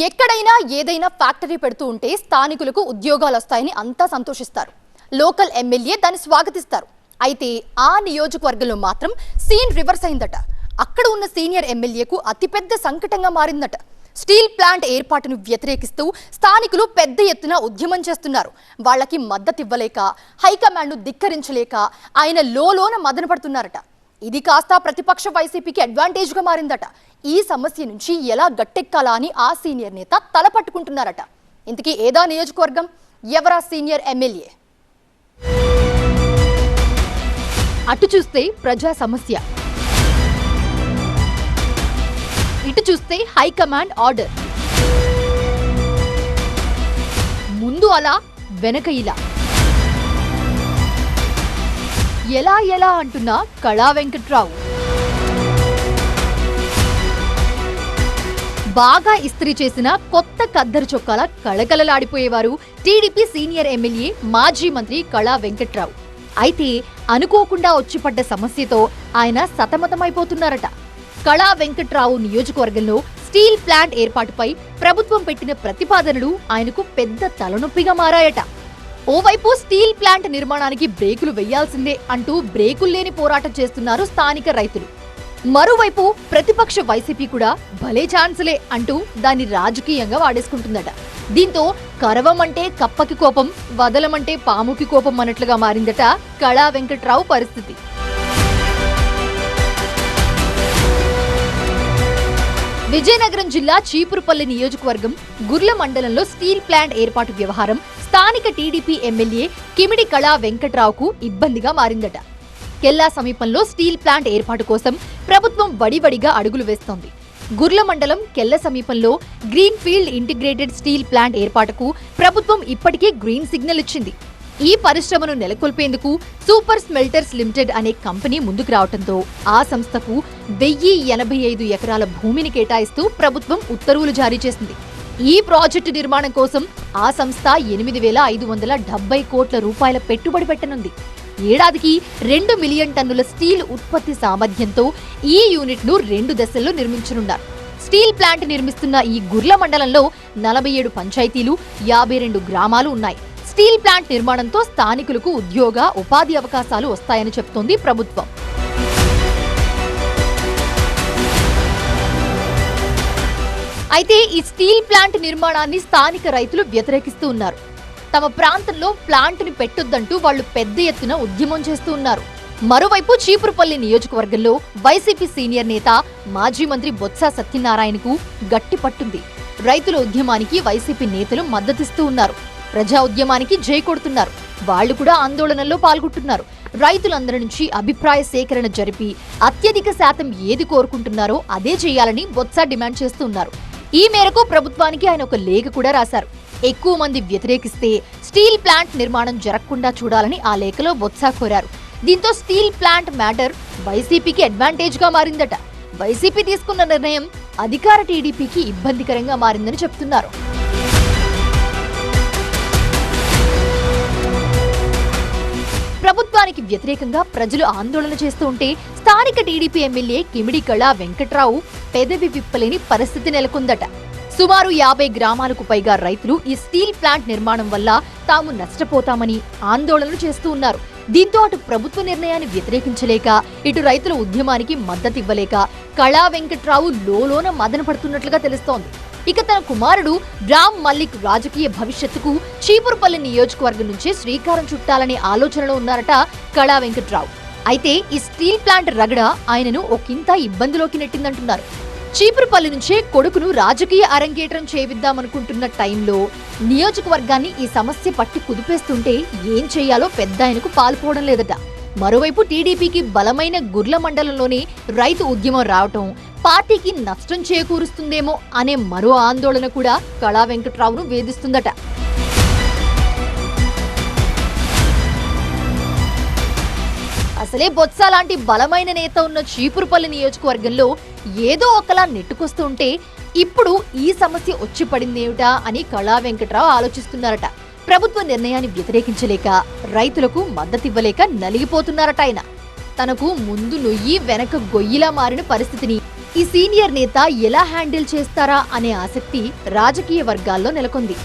ఎక్కడైనా ఏదైనా ఫ్యాక్టరీ పెడుతూ ఉంటే స్థానికులకు ఉద్యోగాలు వస్తాయని అంతా సంతోషిస్తారు. లోకల్ ఎమ్మెల్యే దాన్ని స్వాగతిస్తారు. అయితే ఆ నియోజకవర్గంలో మాత్రం సీన్ రివర్స్ అయిందట. అక్కడ ఉన్న సీనియర్ ఎమ్మెల్యేకు అతిపెద్ద సంకటంగా మారిందట. స్టీల్ ప్లాంట్ ఏర్పాటును వ్యతిరేకిస్తూ స్థానికులు పెద్ద ఎత్తున ఉద్యమం చేస్తున్నారు. వాళ్ళకి మద్దతు ఇవ్వలేక, హైకమాండ్ను ధిక్కరించలేక ఆయన లోలోన మదన పడుతున్నారట. ఇది కాస్త ప్రతిపక్ష వైసీపీకి అడ్వాంటేజ్గా మారిందట. ఈ సమస్య నుంచి ఎలా గట్టెక్కాలా అని ఆ సీనియర్ నేత తలపట్టుకుంటున్నారట. ఇంతకీ ఏదా నియోజకవర్గం, ఎవరా సీనియర్ ఎమ్మెల్యే? అటు చూస్తే ప్రజా సమస్య, ఇటు చూస్తే హైకమాండ్ ఆర్డర్. ముందు అలా, వెనక ఇలా. ఎలా ఎలా అంటున్న కళా వెంకట్రావు. బాగా ఇస్త్రీ చేసిన కొత్త ఖద్దరు చొక్కాల కళకళలాడిపోయేవారు టీడీపీ సీనియర్ ఎమ్మెల్యే, మాజీ మంత్రి కళా వెంకట్రావు. అయితే అనుకోకుండా వచ్చిపడ్డ సమస్యతో ఆయన సతమతమైపోతున్నారట. కళా వెంకట్రావు నియోజకవర్గంలో స్టీల్ ప్లాంట్ ఏర్పాటుపై ప్రభుత్వం పెట్టిన ప్రతిపాదనలు ఆయనకు పెద్ద తలనొప్పిగా మారాయట. ఓవైపు స్టీల్ ప్లాంట్ నిర్మాణానికి బ్రేకులు వెయ్యాల్సిందే అంటూ బ్రేకులు లేని పోరాటం చేస్తున్నారు స్థానిక రైతులు. మరోవైపు ప్రతిపక్ష వైసీపీ కూడా భలే ఛాన్సులే అంటూ దాన్ని రాజకీయంగా వాడేసుకుంటుందట. దీంతో కరవమంటే కప్పకి కోపం, వదలమంటే పాముకి కోపం అన్నట్లుగా మారిందట కళా వెంకట్రావు పరిస్థితి. విజయనగరం జిల్లా చీపురుపల్లి నియోజకవర్గం గుర్ల మండలంలో స్టీల్ ప్లాంట్ ఏర్పాటు వ్యవహారం స్థానిక టీడీపీ ఎమ్మెల్యే కిమిడి కళా వెంకట్రావుకు ఇబ్బందిగా మారిందట. కెల్లా సమీపంలో స్టీల్ ప్లాంట్ ఏర్పాటు కోసం ప్రభుత్వం వడివడిగా అడుగులు వేస్తోంది. గుర్ల మండలం కెల్ల సమీపంలో green field integrated steel plant ఏర్పాటుకు ప్రభుత్వం ఇప్పటికే గ్రీన్ సిగ్నల్ ఇచ్చింది. ఈ పరిశ్రమను నెలకొల్పేందుకు సూపర్ స్మెల్టర్స్ లిమిటెడ్ అనే కంపెనీ ముందుకు రావడంతో ఆ సంస్థకు 1085 ఎకరాల భూమిని కేటాయిస్తూ ప్రభుత్వం ఉత్తర్వులు జారీ చేసింది. ఈ ప్రాజెక్టు నిర్మాణం కోసం ఆ సంస్థ 8,570 కోట్ల రూపాయల పెట్టుబడి పెట్టనుంది. ఏడాదికి 2 మిలియన్ టన్నుల స్టీల్ ఉత్పత్తి సామర్థ్యంతో ఈ యూనిట్ ను 2 దశల్లో నిర్మించనున్నారు. స్టీల్ ప్లాంట్ నిర్మిస్తున్న ఈ గుర్ల మండలంలో 47 పంచాయతీలు, 52 గ్రామాలు ఉన్నాయి. స్టీల్ ప్లాంట్ నిర్మాణంతో స్థానికులకు ఉద్యోగ, ఉపాధి అవకాశాలు వస్తాయని చెప్తోంది ప్రభుత్వం. అయితే ఈ స్టీల్ ప్లాంట్ నిర్మాణాన్ని స్థానిక రైతులు వ్యతిరేకిస్తూ ఉన్నారు. తమ ప్రాంతంలో ప్లాంట్ని పెట్టొద్దంటూ వాళ్లు పెద్ద ఎత్తున ఉద్యమం చేస్తూ ఉన్నారు. మరోవైపు చీపురుపల్లి నియోజకవర్గంలో వైసీపీ సీనియర్ నేత, మాజీ మంత్రి బొత్స సత్యనారాయణకు గట్టి పట్టుంది. రైతుల ఉద్యమానికి వైసీపీ నేతలు మద్దతిస్తూ ఉన్నారు. ప్రజా ఉద్యమానికి జై కొడుతున్నారు. వాళ్లు కూడా ఆందోళనల్లో పాల్గొంటున్నారు. రైతులందరి నుంచి అభిప్రాయ సేకరణ జరిపి అత్యధిక శాతం ఏది కోరుకుంటున్నారో అదే చేయాలని బొత్స డిమాండ్ చేస్తూ ఉన్నారు. ఈ మేరకు ప్రభుత్వానికి ఆయన ఒక లేఖ కూడా రాశారు. ఎక్కువ మంది వ్యతిరేకిస్తే స్టీల్ ప్లాంట్ నిర్మాణం జరగకుండా చూడాలని ఆ లేఖలో బొత్స కోరారు. దీంతో స్టీల్ ప్లాంట్ మ్యాటర్ వైసీపీకి అడ్వాంటేజ్ గా మారిందట. వైసీపీ తీసుకున్న నిర్ణయం అధికార టీడీపీకి ఇబ్బందికరంగా మారిందని చెప్తున్నారు. ప్రభుత్వానికి వ్యతిరేకంగా ప్రజలు ఆందోళన చేస్తూ ఉంటే స్థానిక టీడీపీ ఎమ్మెల్యే కిమిడి కళా వెంకట్రావు పెదవి విప్పలేని పరిస్థితి నెలకొందట. సుమారు 50 గ్రామాలకు పైగా రైతులు ఈ స్టీల్ ప్లాంట్ నిర్మాణం వల్ల తాము నష్టపోతామని ఆందోళనలు చేస్తూ ఉన్నారు. దీంతో అటు ప్రభుత్వ నిర్ణయాన్ని వ్యతిరేకించలేక, ఇటు రైతుల ఉద్యమానికి మద్దతివ్వలేక కళా వెంకట్రావు లోలోన మదన పడుతున్నట్లుగా తెలుస్తోంది. ఇక తన కుమారుడు రామ్ మల్లిక్ రాజకీయ భవిష్యత్తుకు చీపురుపల్లి నియోజకవర్గం నుంచే శ్రీకారం చుట్టాలనే ఆలోచనలో ఉన్నారట కళా వెంకట్రావు. అయితే ఈ స్టీల్ ప్లాంట్ రగడ ఆయనను ఒకంత ఇబ్బందిలోకి నెట్టిందంటున్నారు. చీపురుపల్లి నుంచే కొడుకును రాజకీయ అరంగేట్రం చేయిద్దామనుకుంటున్న టైంలో నియోజకవర్గాన్ని ఈ సమస్య పట్టి కుదిపేస్తుంటే ఏం చేయాలో పెద్ద ఆయనకు పాల్పోవడం లేదట. మరోవైపు టీడీపీకి బలమైన గుర్ల మండలంలోనే రైతు ఉద్యమం రావటం పార్టీకి నష్టం చేకూరుస్తుందేమో అనే మరో ఆందోళన కూడా కళా వెంకట్రావును వేధిస్తుందట. అసలే బొత్స లాంటి బలమైన నేత ఉన్న చీపురుపల్లి నియోజకవర్గంలో ఏదో ఒకలా నెట్టుకొస్తుంటే ఇప్పుడు ఈ సమస్య వచ్చి పడిందేమిటా అని కళా వెంకట్రావు ఆలోచిస్తున్నారట. ప్రభుత్వ నిర్ణయాన్ని వ్యతిరేకించలేక, రైతులకు మద్దతివ్వలేక నలిగిపోతున్నారట ఆయన. తనకు ముందు నొయ్యి వెనక గొయ్యిలా మారిన పరిస్థితిని ఈ సీనియర్ నేత ఎలా హ్యాండిల్ చేస్తారా అనే ఆసక్తి రాజకీయ వర్గాల్లో నెలకొంది.